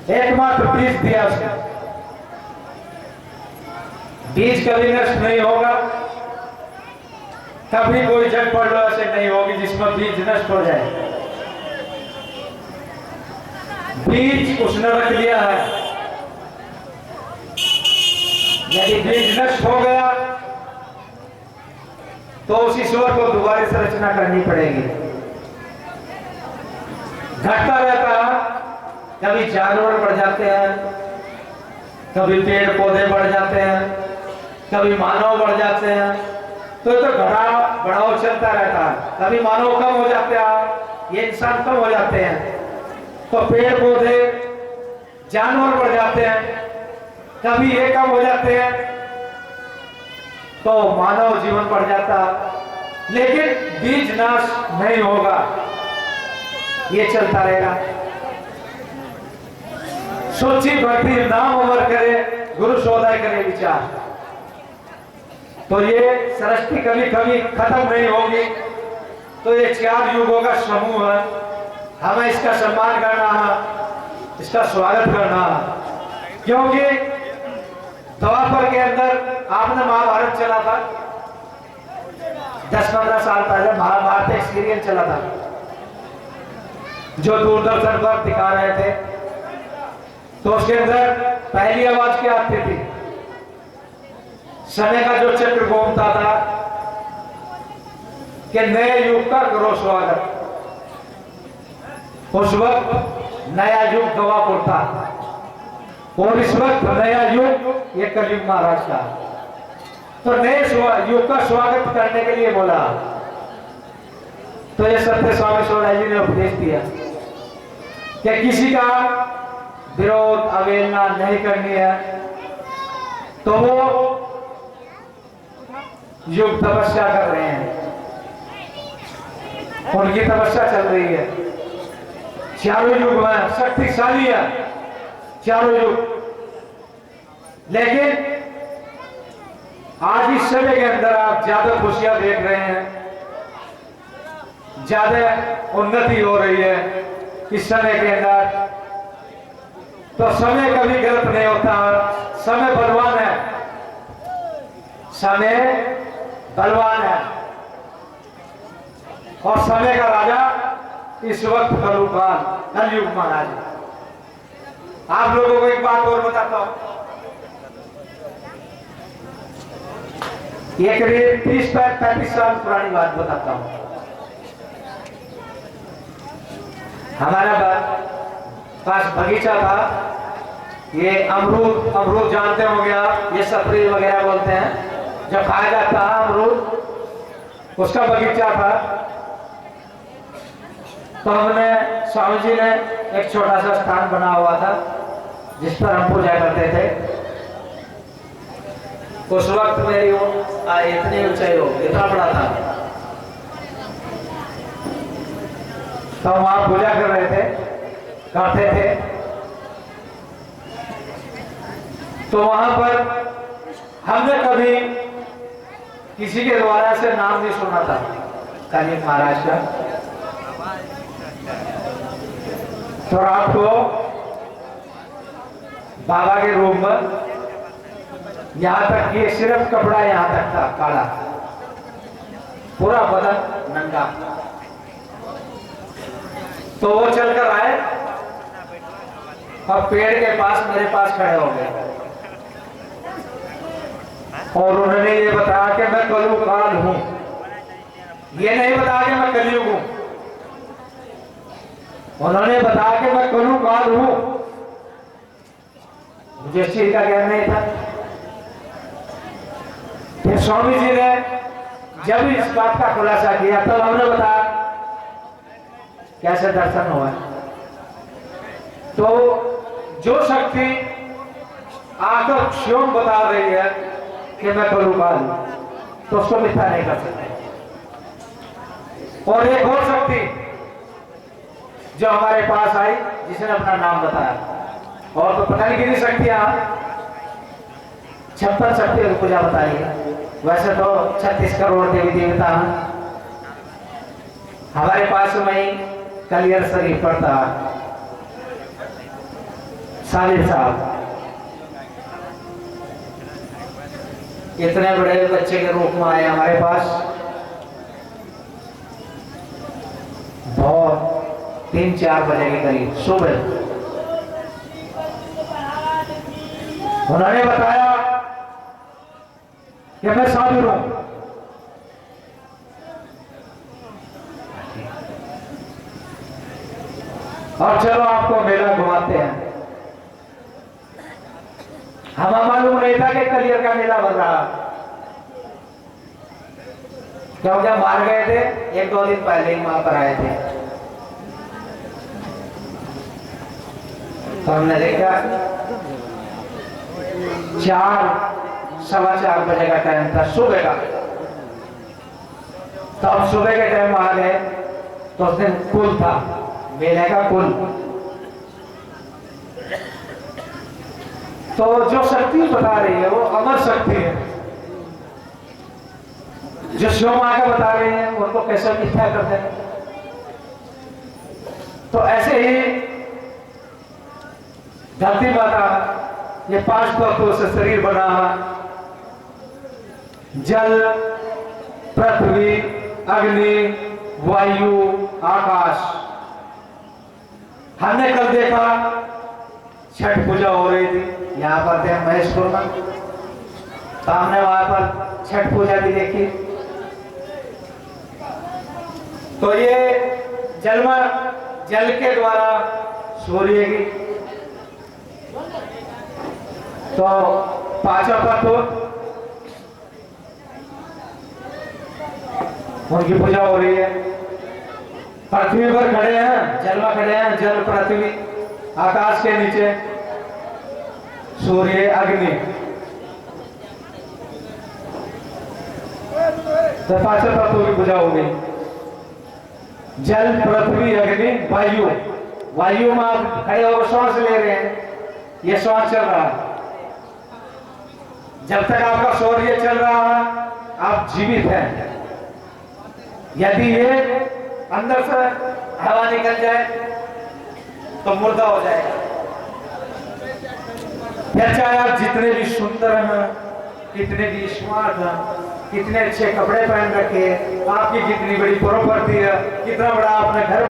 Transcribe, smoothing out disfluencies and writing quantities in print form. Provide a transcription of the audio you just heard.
एकमात्र बीज दिया उसने। बीज कभी नष्ट नहीं होगा, कभी कोई जग पड़ो ऐसे नहीं होगी जिसमें बीज नष्ट हो जाए। बीज उसने रख लिया है, यदि बीज नष्ट हो गया तो उस ईश्वर को दोबारा से रचना करनी पड़ेगी। घटता रहता है, कभी जानवर बढ़ जाते हैं, कभी पेड़ पौधे बढ़ जाते हैं, कभी मानव बढ़ जाते हैं, तो बढ़ाव चलता रहता है। कभी मानव कम हो जाते हैं, ये इंसान कम हो जाते हैं, तो पेड़ पौधे जानवर बढ़ जाते हैं, कभी ये कम हो जाते हैं तो मानव जीवन बढ़ जाता। लेकिन बीज नाश नहीं होगा, ये चलता रहेगा। सोची भक्ति नाम अमर करे, गुरु सोदाय करे विचार, तो ये सृष्टि कभी कभी खत्म नहीं होगी। तो ये 4 युगों का समूह है, हमें इसका सम्मान करना है, इसका स्वागत करना है। क्योंकि द्वापर के अंदर आपने महाभारत चला था, 10-15 साल पहले महाभारत एक सीरियल चला था जो दूरदर्शन पर दिखा रहे थे। तो उसके अंदर पहली आवाज क्या आती थी? समय का जो चक्र घूमता था कि नए युग का करो स्वागत। उस वक्त नया युग द्वापर था और इस वक्त नया युग ये कलयुग महाराज का। तो नए युग का स्वागत करने के लिए बोला। तो ये सत्य स्वामी सोनाई जी ने उपदेश दिया कि किसी का विरोध अवहेलना नहीं करनी है, तो वो युग तपस्या कर रहे हैं, उनकी तपस्या चल रही है। चारों युग में शक्तिशाली है, चारों युग। लेकिन आज इस समय के अंदर आप ज्यादा खुशियां देख रहे हैं, ज्यादा उन्नति हो रही है इस समय के अंदर। तो समय कभी गलत नहीं होता, समय बलवान है, समय बलवान है। और समय का राजा इस वक्त कलयुग महाराज। आप लोगों को एक बात और बताता हूं, ये करीब 30-35 साल पुरानी बात बताता हूं। हमारा पास बगीचा था, ये अमरूद जानते होंगे आप, ये सफरी वगैरह बोलते हैं, जो खाया जाता है अमरूद, उसका बगीचा था। तो हमने स्वामी जी ने एक छोटा सा स्थान बना हुआ था जिस पर हम पूजा करते थे। उस वक्त मेरी इतनी ऊंचाई हो, इतना बड़ा था, तो हम वहां पूजा कर रहे थे, करते थे। तो वहां पर हमने कभी किसी के द्वारा से नाम नहीं सुना था कलयुग महाराज का। तो रात को बाबा के रूम में, यहां तक कि सिर्फ कपड़ा यहां तक था काला, पूरा बदन नंगा। तो वो चलकर आए और पेड़ के पास मेरे पास खड़े हो गए और उन्होंने ये बताया कि मैं कलयुग काल हूं। ये नहीं बताया कि मैं कलयुग हूं, उन्होंने बताया कि मैं कलयुग काल हूं। मुझे इस चीज का ज्ञान नहीं था। फिर स्वामी जी ने जब इस बात का खुलासा किया तब हमने बताया कैसे दर्शन हुआ। तो जो शक्ति आकर स्वयं बता रही है कि मैं कलयुग काल हूं, तो उसको मिथ्या नहीं कर सकते। और एक और शक्ति जो हमारे पास आई, जिसने अपना नाम बताया, और तो पता नहीं कितनी शक्तियां, 56 शक्तियों की पूजा बताई है। वैसे तो 36 करोड़ देवी देवता हैं। हमारे पास में कलियर शरीफ पड़ता, सालिर साहब इतने बड़े बच्चे के रूप में आए हमारे पास। बहुत 3-4 बजे के करीब सुबह उन्होंने बताया कि मैं साबिर हूं। और चलो आपको मेला घुमाते हैं। हमें मालूम नहीं था कि कलियर का मेला बन रहा, क्योंकि हम बाहर गए थे 1-2 दिन पहले ही वहां पर आए थे। तो हमने देखा 4-4:15 बजे का टाइम था सुबह का। तो हम सुबह के टाइम आ गए तो उस दिन कुल था, मेले का कुल। तो जो शक्ति बता रही है वो अमर शक्ति है। जो शिव माँ का बता रही है उनको कैसे मिथ्या करते हैं। तो ऐसे ही धरती माता ये 5 तत्वों से शरीर बना, जल, पृथ्वी, अग्नि, वायु, आकाश। हमने कल देखा छठ पूजा हो रही थी, यहाँ पर थे महेशपुर में, तो हमने वहां पर छठ पूजा भी देखी। तो ये जल के द्वारा सूर्य की तो 5 तत्व उनकी पूजा हो रही है। पृथ्वी पर खड़े हैं, जल में खड़े हैं, जल, पृथ्वी, आकाश के नीचे सूर्य, अग्नि। तो 5 तत्वों की पूजा हो गई। जल, पृथ्वी, अग्नि, वायु। वायु में आप खड़े होकर श्वास ले रहे हैं, ये श्वास चल रहा है। जब तक आपका शौर्य चल रहा है आप जीवित हैं। यदि ये अंदर से हवा निकल जाए तो मुर्दा हो जाएगा। फिर चाहे आप जितने भी सुंदर हैं, कितने भी स्मार्ट हैं, कितने अच्छे कपड़े पहन रखे, आपकी कितनी बड़ी प्रॉपर्टी है, कितना बड़ा आपने घर